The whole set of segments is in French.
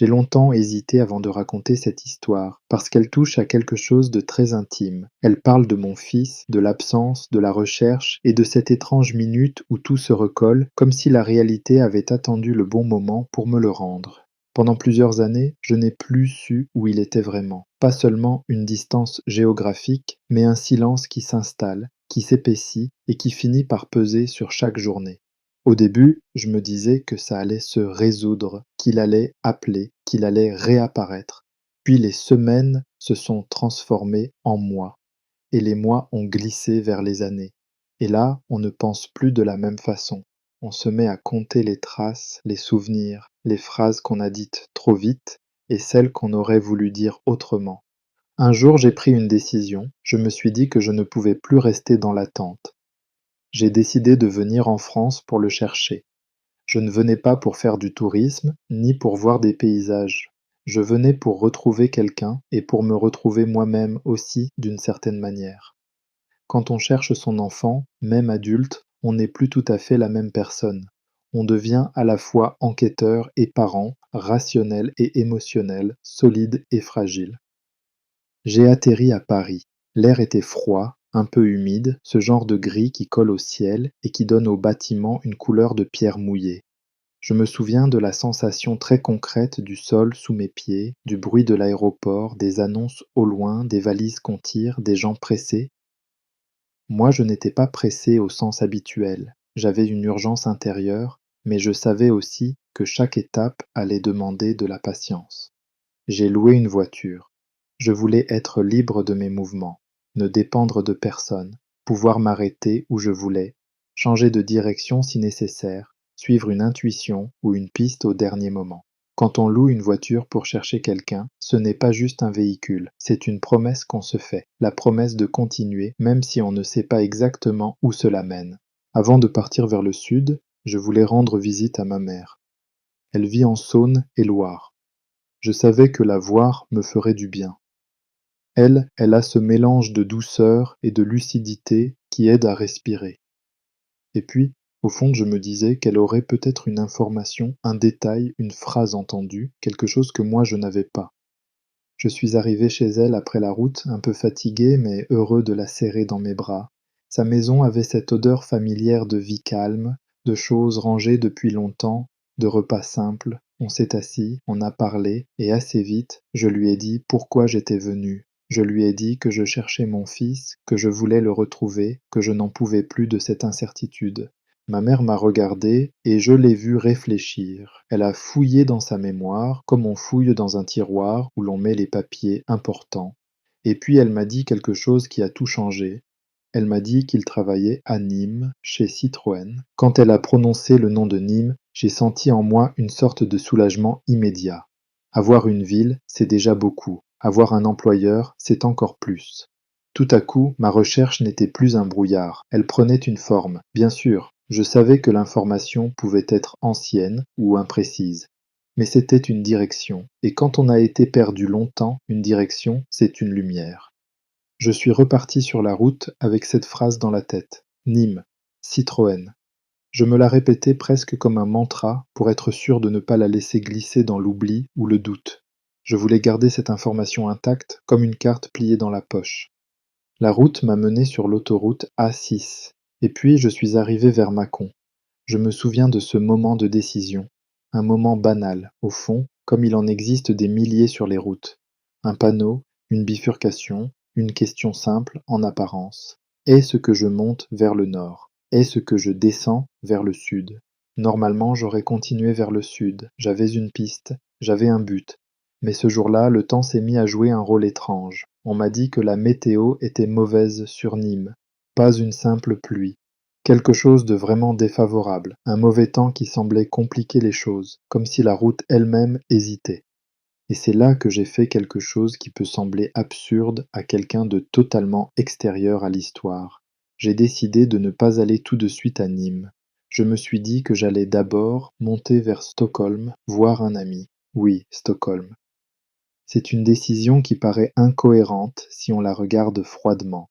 J'ai longtemps hésité avant de raconter cette histoire, parce qu'elle touche à quelque chose de très intime. Elle parle de mon fils, de l'absence, de la recherche, et de cette étrange minute où tout se recolle, comme si la réalité avait attendu le bon moment pour me le rendre. Pendant plusieurs années, je n'ai plus su où il était vraiment. Pas seulement une distance géographique, mais un silence qui s'installe, qui s'épaissit et qui finit par peser sur chaque journée. Au début, je me disais que ça allait se résoudre, qu'il allait appeler, qu'il allait réapparaître. Puis les semaines se sont transformées en mois, et les mois ont glissé vers les années. Et là, on ne pense plus de la même façon. On se met à compter les traces, les souvenirs, les phrases qu'on a dites trop vite et celles qu'on aurait voulu dire autrement. Un jour, j'ai pris une décision. Je me suis dit que je ne pouvais plus rester dans l'attente. J'ai décidé de venir en France pour le chercher. Je ne venais pas pour faire du tourisme, ni pour voir des paysages. Je venais pour retrouver quelqu'un et pour me retrouver moi-même aussi d'une certaine manière. Quand on cherche son enfant, même adulte, on n'est plus tout à fait la même personne. On devient à la fois enquêteur et parent, rationnel et émotionnel, solide et fragile. J'ai atterri à Paris. L'air était froid, un peu humide, ce genre de gris qui colle au ciel et qui donne aux bâtiments une couleur de pierre mouillée. Je me souviens de la sensation très concrète du sol sous mes pieds, du bruit de l'aéroport, des annonces au loin, des valises qu'on tire, des gens pressés. Moi, je n'étais pas pressé au sens habituel. J'avais une urgence intérieure, mais je savais aussi que chaque étape allait demander de la patience. J'ai loué une voiture. Je voulais être libre de mes mouvements, ne dépendre de personne, pouvoir m'arrêter où je voulais, changer de direction si nécessaire, suivre une intuition ou une piste au dernier moment. Quand on loue une voiture pour chercher quelqu'un, ce n'est pas juste un véhicule, c'est une promesse qu'on se fait, la promesse de continuer même si on ne sait pas exactement où cela mène. Avant de partir vers le sud, je voulais rendre visite à ma mère. Elle vit en Saône et Loire. Je savais que la voir me ferait du bien. Elle a ce mélange de douceur et de lucidité qui aide à respirer. Et puis, au fond, je me disais qu'elle aurait peut-être une information, un détail, une phrase entendue, quelque chose que moi je n'avais pas. Je suis arrivé chez elle après la route, un peu fatigué, mais heureux de la serrer dans mes bras. Sa maison avait cette odeur familière de vie calme, de choses rangées depuis longtemps, de repas simples. On s'est assis, on a parlé, et assez vite, je lui ai dit pourquoi j'étais venu. Je lui ai dit que je cherchais mon fils, que je voulais le retrouver, que je n'en pouvais plus de cette incertitude. Ma mère m'a regardé et je l'ai vue réfléchir. Elle a fouillé dans sa mémoire, comme on fouille dans un tiroir où l'on met les papiers importants. Et puis elle m'a dit quelque chose qui a tout changé. Elle m'a dit qu'il travaillait à Nîmes, chez Citroën. Quand elle a prononcé le nom de Nîmes, j'ai senti en moi une sorte de soulagement immédiat. Avoir une ville, c'est déjà beaucoup. Avoir un employeur, c'est encore plus. Tout à coup, ma recherche n'était plus un brouillard. Elle prenait une forme. Bien sûr, je savais que l'information pouvait être ancienne ou imprécise. Mais c'était une direction. Et quand on a été perdu longtemps, une direction, c'est une lumière. Je suis reparti sur la route avec cette phrase dans la tête. Nîmes, Citroën. Je me la répétais presque comme un mantra pour être sûr de ne pas la laisser glisser dans l'oubli ou le doute. Je voulais garder cette information intacte comme une carte pliée dans la poche. La route m'a mené sur l'autoroute A6, et puis je suis arrivé vers Mâcon. Je me souviens de ce moment de décision, un moment banal, au fond, comme il en existe des milliers sur les routes. Un panneau, une bifurcation, une question simple en apparence. Est-ce que je monte vers le nord? Est-ce que je descends vers le sud? Normalement, j'aurais continué vers le sud, j'avais une piste, j'avais un but. Mais ce jour-là, le temps s'est mis à jouer un rôle étrange. On m'a dit que la météo était mauvaise sur Nîmes, pas une simple pluie. Quelque chose de vraiment défavorable, un mauvais temps qui semblait compliquer les choses, comme si la route elle-même hésitait. Et c'est là que j'ai fait quelque chose qui peut sembler absurde à quelqu'un de totalement extérieur à l'histoire. J'ai décidé de ne pas aller tout de suite à Nîmes. Je me suis dit que j'allais d'abord monter vers Stockholm, voir un ami. Oui, Stockholm. C'est une décision qui paraît incohérente si on la regarde froidement.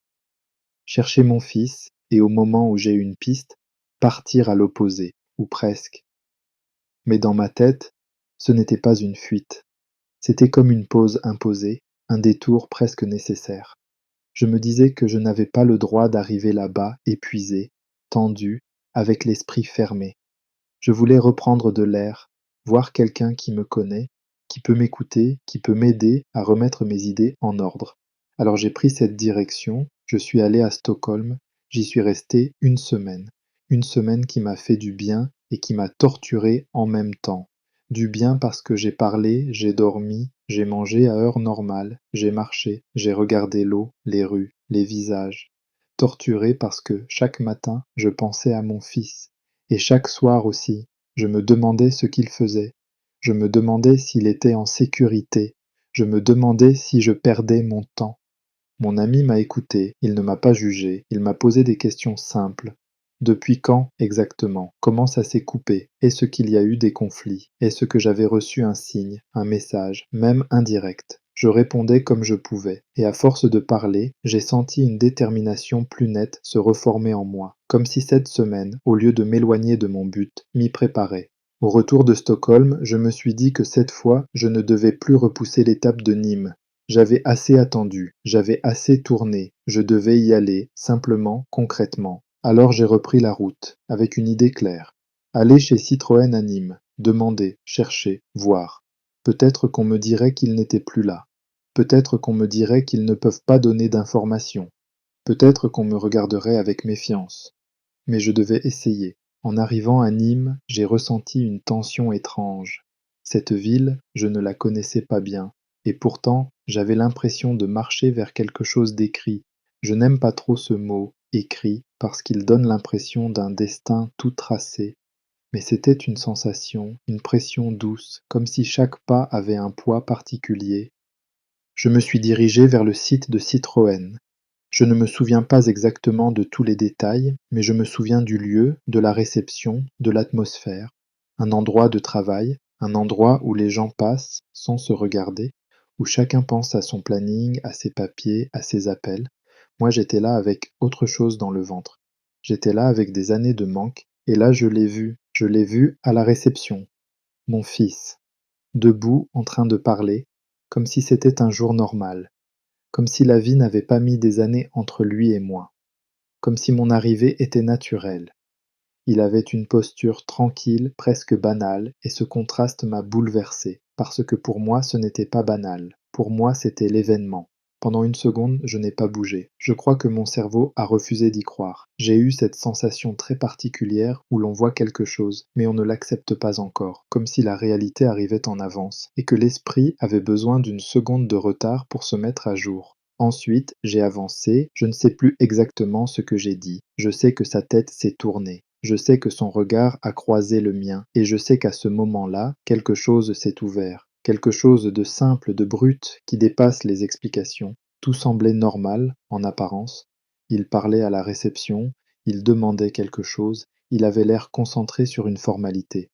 Chercher mon fils, et au moment où j'ai une piste, partir à l'opposé, ou presque. Mais dans ma tête, Ce n'était pas une fuite. C'était comme une pause imposée, un détour presque nécessaire. Je me disais que je n'avais pas le droit d'arriver là-bas épuisé, tendu, avec l'esprit fermé. Je voulais reprendre de l'air, voir quelqu'un qui me connaît, qui peut m'écouter, qui peut m'aider à remettre mes idées en ordre. Alors j'ai pris cette direction, je suis allé à Stockholm, j'y suis resté une semaine qui m'a fait du bien et qui m'a torturé en même temps. Du bien parce que j'ai parlé, j'ai dormi, j'ai mangé à heure normale, j'ai marché, j'ai regardé l'eau, les rues, les visages. Torturé parce que chaque matin je pensais à mon fils, et chaque soir aussi, je me demandais ce qu'il faisait, je me demandais s'il était en sécurité, je me demandais si je perdais mon temps. Mon ami m'a écouté, il ne m'a pas jugé, il m'a posé des questions simples. Depuis quand exactement? Comment ça s'est coupé? Est-ce qu'il y a eu des conflits? Est-ce que j'avais reçu un signe, un message, même indirect? Je répondais comme je pouvais, et à force de parler, j'ai senti une détermination plus nette se reformer en moi, comme si cette semaine, au lieu de m'éloigner de mon but, m'y préparait. Au retour de Stockholm, je me suis dit que cette fois, je ne devais plus repousser l'étape de Nîmes. J'avais assez attendu, j'avais assez tourné, je devais y aller, simplement, concrètement. Alors j'ai repris la route, avec une idée claire. Aller chez Citroën à Nîmes, demander, chercher, voir. Peut-être qu'on me dirait qu'ils n'étaient plus là. Peut-être qu'on me dirait qu'ils ne peuvent pas donner d'informations. Peut-être qu'on me regarderait avec méfiance. Mais je devais essayer. En arrivant à Nîmes, j'ai ressenti une tension étrange. Cette ville, je ne la connaissais pas bien, et pourtant j'avais l'impression de marcher vers quelque chose d'écrit. Je n'aime pas trop ce mot, écrit, parce qu'il donne l'impression d'un destin tout tracé. Mais c'était une sensation, une pression douce, comme si chaque pas avait un poids particulier. Je me suis dirigé vers le site de Citroën. Je ne me souviens pas exactement de tous les détails, mais je me souviens du lieu, de la réception, de l'atmosphère. Un endroit de travail, un endroit où les gens passent sans se regarder, où chacun pense à son planning, à ses papiers, à ses appels. Moi j'étais là avec autre chose dans le ventre. J'étais là avec des années de manque, et là je l'ai vu à la réception. Mon fils, debout en train de parler, comme si c'était un jour normal, comme si la vie n'avait pas mis des années entre lui et moi, comme si mon arrivée était naturelle. Il avait une posture tranquille, presque banale, et ce contraste m'a bouleversé, parce que pour moi ce n'était pas banal, pour moi c'était l'événement. Pendant une seconde, je n'ai pas bougé. Je crois que mon cerveau a refusé d'y croire. J'ai eu cette sensation très particulière où l'on voit quelque chose, mais on ne l'accepte pas encore, comme si la réalité arrivait en avance, et que l'esprit avait besoin d'une seconde de retard pour se mettre à jour. Ensuite, j'ai avancé, je ne sais plus exactement ce que j'ai dit. Je sais que sa tête s'est tournée. Je sais que son regard a croisé le mien, et je sais qu'à ce moment-là, quelque chose s'est ouvert. Quelque chose de simple, de brut, qui dépasse les explications. Tout semblait normal, en apparence. Il parlait à la réception, il demandait quelque chose, il avait l'air concentré sur une formalité.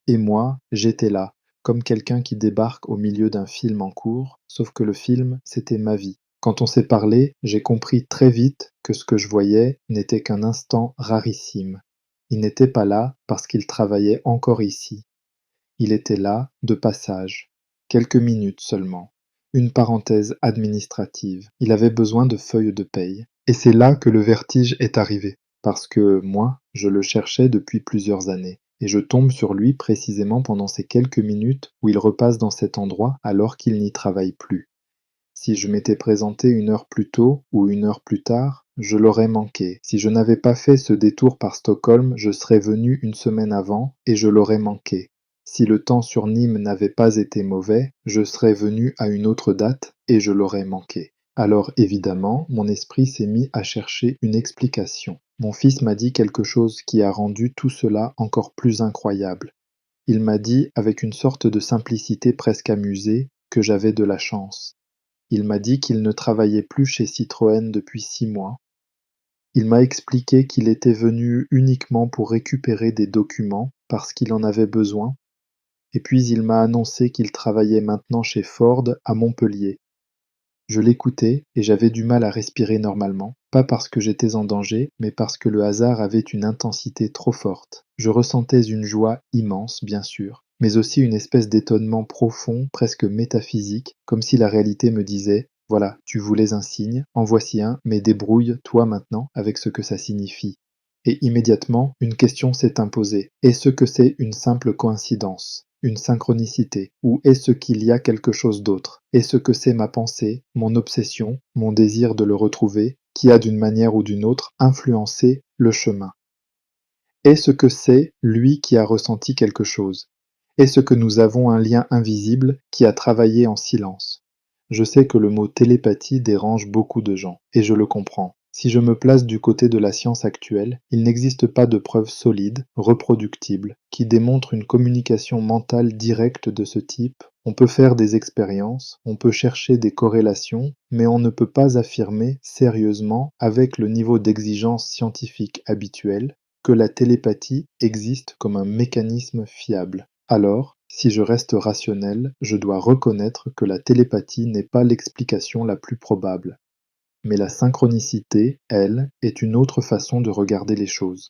Et moi, j'étais là, comme quelqu'un qui débarque au milieu d'un film en cours, sauf que le film, c'était ma vie. Quand on s'est parlé, j'ai compris très vite que ce que je voyais n'était qu'un instant rarissime. Il n'était pas là parce qu'il travaillait encore ici. Il était là, de passage. Quelques minutes seulement. Une parenthèse administrative. Il avait besoin de feuilles de paye. Et c'est là que le vertige est arrivé. Parce que moi, je le cherchais depuis plusieurs années. Et je tombe sur lui précisément pendant ces quelques minutes où il repasse dans cet endroit alors qu'il n'y travaille plus. Si je m'étais présenté une heure plus tôt ou une heure plus tard, je l'aurais manqué. Si je n'avais pas fait ce détour par Stockholm, je serais venu une semaine avant et je l'aurais manqué. Si le temps sur Nîmes n'avait pas été mauvais, je serais venu à une autre date et je l'aurais manqué. Alors évidemment, mon esprit s'est mis à chercher une explication. Mon fils m'a dit quelque chose qui a rendu tout cela encore plus incroyable. Il m'a dit, avec une sorte de simplicité presque amusée, que j'avais de la chance. Il m'a dit qu'il ne travaillait plus chez Citroën depuis 6 mois. Il m'a expliqué qu'il était venu uniquement pour récupérer des documents parce qu'il en avait besoin, et puis il m'a annoncé qu'il travaillait maintenant chez Ford à Montpellier. Je l'écoutais et j'avais du mal à respirer normalement, pas parce que j'étais en danger, mais parce que le hasard avait une intensité trop forte. Je ressentais une joie immense, bien sûr, mais aussi une espèce d'étonnement profond, presque métaphysique, comme si la réalité me disait: voilà, tu voulais un signe, en voici un, mais débrouille-toi maintenant avec ce que ça signifie. Et immédiatement, une question s'est imposée. Est-ce que c'est une simple coïncidence, une synchronicité, ou est-ce qu'il y a quelque chose d'autre? Est-ce que c'est ma pensée, mon obsession, mon désir de le retrouver, qui a d'une manière ou d'une autre influencé le chemin? Est-ce que c'est lui qui a ressenti quelque chose? Est-ce que nous avons un lien invisible qui a travaillé en silence? Je sais que le mot télépathie dérange beaucoup de gens, et je le comprends. Si je me place du côté de la science actuelle, il n'existe pas de preuves solides, reproductibles, qui démontrent une communication mentale directe de ce type. On peut faire des expériences, on peut chercher des corrélations, mais on ne peut pas affirmer sérieusement, avec le niveau d'exigence scientifique habituel, que la télépathie existe comme un mécanisme fiable. Alors, si je reste rationnel, je dois reconnaître que la télépathie n'est pas l'explication la plus probable. Mais la synchronicité, elle, est une autre façon de regarder les choses.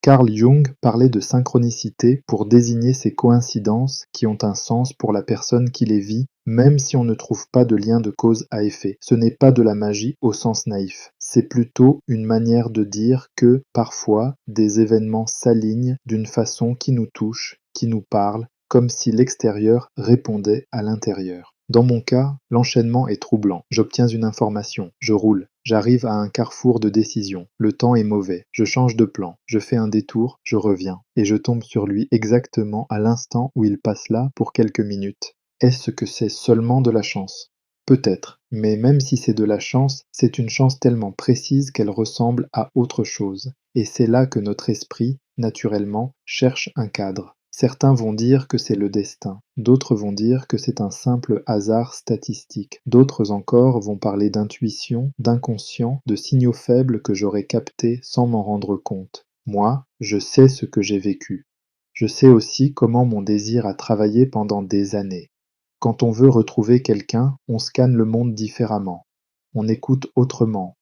Carl Jung parlait de synchronicité pour désigner ces coïncidences qui ont un sens pour la personne qui les vit, même si on ne trouve pas de lien de cause à effet. Ce n'est pas de la magie au sens naïf, c'est plutôt une manière de dire que, parfois, des événements s'alignent d'une façon qui nous touche, qui nous parle, comme si l'extérieur répondait à l'intérieur. Dans mon cas, l'enchaînement est troublant. J'obtiens une information, je roule, j'arrive à un carrefour de décision. Le temps est mauvais, je change de plan, je fais un détour, je reviens, et je tombe sur lui exactement à l'instant où il passe là pour quelques minutes. Est-ce que c'est seulement de la chance? Peut-être, mais même si c'est de la chance, c'est une chance tellement précise qu'elle ressemble à autre chose. Et c'est là que notre esprit, naturellement, cherche un cadre. Certains vont dire que c'est le destin, d'autres vont dire que c'est un simple hasard statistique, d'autres encore vont parler d'intuition, d'inconscient, de signaux faibles que j'aurais captés sans m'en rendre compte. Moi, je sais ce que j'ai vécu. Je sais aussi comment mon désir a travaillé pendant des années. Quand on veut retrouver quelqu'un, on scanne le monde différemment. On écoute autrement.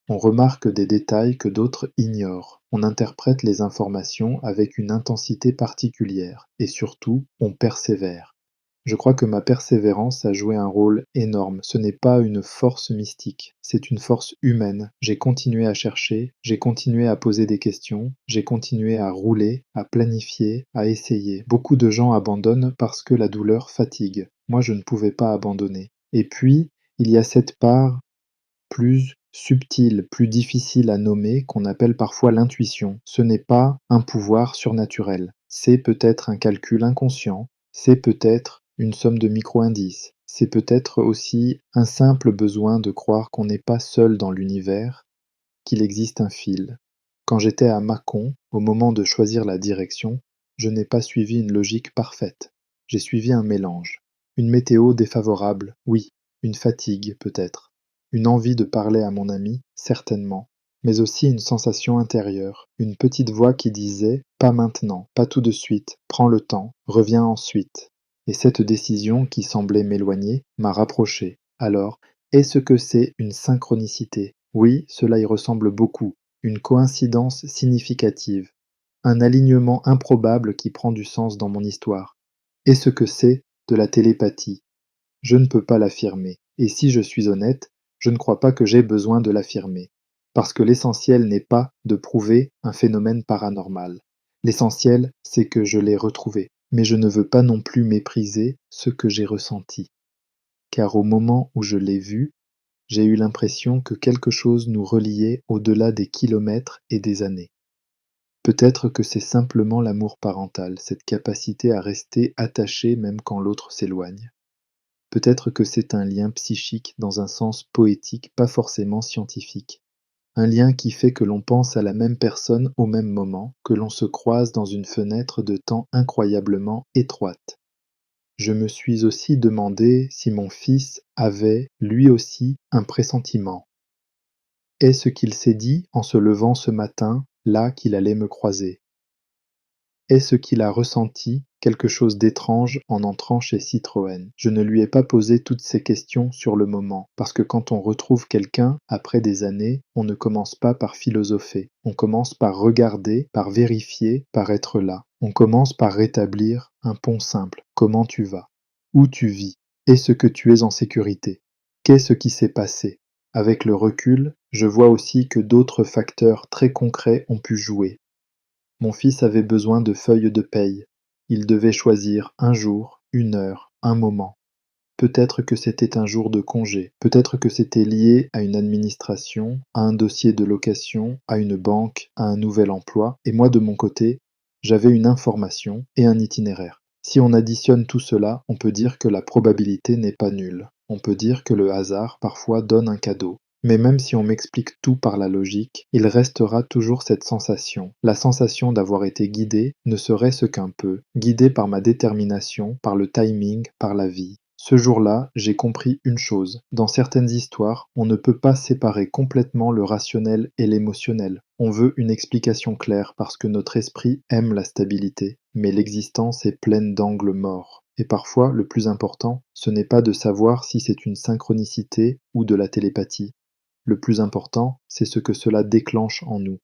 On remarque des détails que d'autres ignorent. On interprète les informations avec une intensité particulière. Et surtout, on persévère. Je crois que ma persévérance a joué un rôle énorme. Ce n'est pas une force mystique, c'est une force humaine. J'ai continué à chercher, j'ai continué à poser des questions, j'ai continué à rouler, à planifier, à essayer. Beaucoup de gens abandonnent parce que la douleur fatigue. Moi, je ne pouvais pas abandonner. Et puis, il y a cette part plus subtile, plus difficile à nommer, qu'on appelle parfois l'intuition. Ce n'est pas un pouvoir surnaturel. C'est peut-être un calcul inconscient, c'est peut-être une somme de micro-indices, c'est peut-être aussi un simple besoin de croire qu'on n'est pas seul dans l'univers, qu'il existe un fil. Quand j'étais à Mâcon, au moment de choisir la direction, je n'ai pas suivi une logique parfaite. J'ai suivi un mélange. Une météo défavorable, oui. Une fatigue, peut-être. Une envie de parler à mon ami, certainement. Mais aussi une sensation intérieure. Une petite voix qui disait: pas maintenant, pas tout de suite, prends le temps, reviens ensuite. Et cette décision qui semblait m'éloigner m'a rapproché. Alors, est-ce que c'est une synchronicité? Oui, cela y ressemble beaucoup. Une coïncidence significative. Un alignement improbable qui prend du sens dans mon histoire. Est-ce que c'est de la télépathie? Je ne peux pas l'affirmer. Et si je suis honnête, je ne crois pas que j'ai besoin de l'affirmer. Parce que l'essentiel n'est pas de prouver un phénomène paranormal. L'essentiel, c'est que je l'ai retrouvé. Mais je ne veux pas non plus mépriser ce que j'ai ressenti. Car au moment où je l'ai vu, j'ai eu l'impression que quelque chose nous reliait au-delà des kilomètres et des années. Peut-être que c'est simplement l'amour parental, cette capacité à rester attaché même quand l'autre s'éloigne. Peut-être que c'est un lien psychique dans un sens poétique, pas forcément scientifique. Un lien qui fait que l'on pense à la même personne au même moment, que l'on se croise dans une fenêtre de temps incroyablement étroite. Je me suis aussi demandé si mon fils avait, lui aussi, un pressentiment. Est-ce qu'il s'est dit, en se levant ce matin, là qu'il allait me croiser? Est-ce qu'il a ressenti, quelque chose d'étrange en entrant chez Citroën. Je ne lui ai pas posé toutes ces questions sur le moment, parce que quand on retrouve quelqu'un, après des années, on ne commence pas par philosopher. On commence par regarder, par vérifier, par être là. On commence par rétablir un pont simple. Comment tu vas? Où tu vis? Est-ce que tu es en sécurité? Qu'est-ce qui s'est passé? Avec le recul, je vois aussi que d'autres facteurs très concrets ont pu jouer. Mon fils avait besoin de feuilles de paye. Il devait choisir un jour, une heure, un moment. Peut-être que c'était un jour de congé, peut-être que c'était lié à une administration, à un dossier de location, à une banque, à un nouvel emploi, et moi de mon côté, j'avais une information et un itinéraire. Si on additionne tout cela, on peut dire que la probabilité n'est pas nulle. On peut dire que le hasard parfois donne un cadeau. Mais même si on m'explique tout par la logique, il restera toujours cette sensation, la sensation d'avoir été guidé, ne serait-ce qu'un peu, guidé par ma détermination, par le timing, par la vie. Ce jour-là, j'ai compris une chose. Dans certaines histoires, on ne peut pas séparer complètement le rationnel et l'émotionnel. On veut une explication claire parce que notre esprit aime la stabilité, mais l'existence est pleine d'angles morts. Et parfois, le plus important, ce n'est pas de savoir si c'est une synchronicité ou de la télépathie. Le plus important, c'est ce que cela déclenche en nous.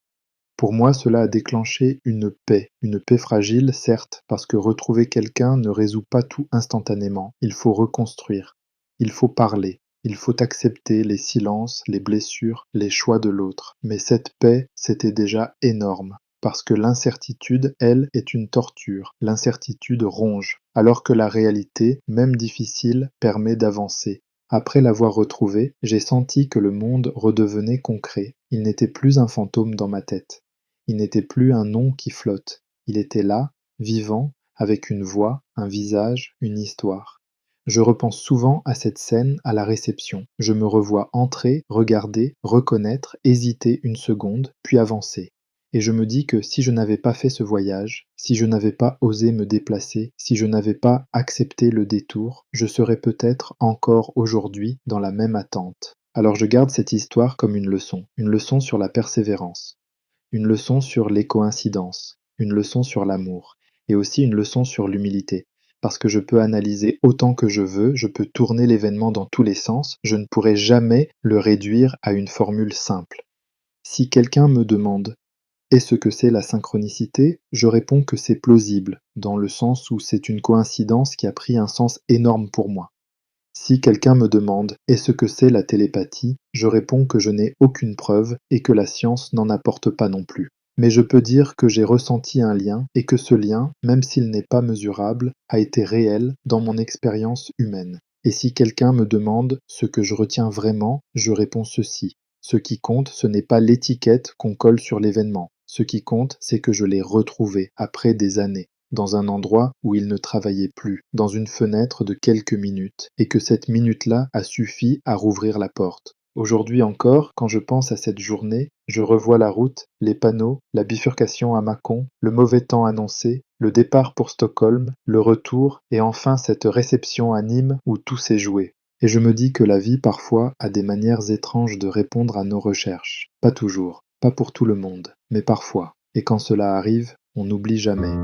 Pour moi, cela a déclenché une paix fragile, certes, parce que retrouver quelqu'un ne résout pas tout instantanément. Il faut reconstruire, il faut parler, il faut accepter les silences, les blessures, les choix de l'autre. Mais cette paix, c'était déjà énorme, parce que l'incertitude, elle, est une torture. L'incertitude ronge, alors que la réalité, même difficile, permet d'avancer. Après l'avoir retrouvé, j'ai senti que le monde redevenait concret. Il n'était plus un fantôme dans ma tête. Il n'était plus un nom qui flotte. Il était là, vivant, avec une voix, un visage, une histoire. Je repense souvent à cette scène à la réception. Je me revois entrer, regarder, reconnaître, hésiter une seconde, puis avancer. Et je me dis que si je n'avais pas fait ce voyage, si je n'avais pas osé me déplacer, si je n'avais pas accepté le détour, je serais peut-être encore aujourd'hui dans la même attente. Alors je garde cette histoire comme une leçon sur la persévérance, une leçon sur les coïncidences, une leçon sur l'amour, et aussi une leçon sur l'humilité. Parce que je peux analyser autant que je veux, je peux tourner l'événement dans tous les sens, je ne pourrai jamais le réduire à une formule simple. Si quelqu'un me demande est-ce que c'est la synchronicité, je réponds que c'est plausible, dans le sens où c'est une coïncidence qui a pris un sens énorme pour moi. Si quelqu'un me demande est-ce que c'est la télépathie, je réponds que je n'ai aucune preuve et que la science n'en apporte pas non plus. Mais je peux dire que j'ai ressenti un lien et que ce lien, même s'il n'est pas mesurable, a été réel dans mon expérience humaine. Et si quelqu'un me demande ce que je retiens vraiment, je réponds ceci. Ce qui compte, ce n'est pas l'étiquette qu'on colle sur l'événement. Ce qui compte, c'est que je l'ai retrouvé après des années, dans un endroit où il ne travaillait plus, dans une fenêtre de quelques minutes, et que cette minute-là a suffi à rouvrir la porte. Aujourd'hui encore, quand je pense à cette journée, je revois la route, les panneaux, la bifurcation à Mâcon, le mauvais temps annoncé, le départ pour Stockholm, le retour, et enfin cette réception à Nîmes où tout s'est joué. Et je me dis que la vie parfois a des manières étranges de répondre à nos recherches. Pas toujours, pas pour tout le monde, mais parfois. Et quand cela arrive, on n'oublie jamais.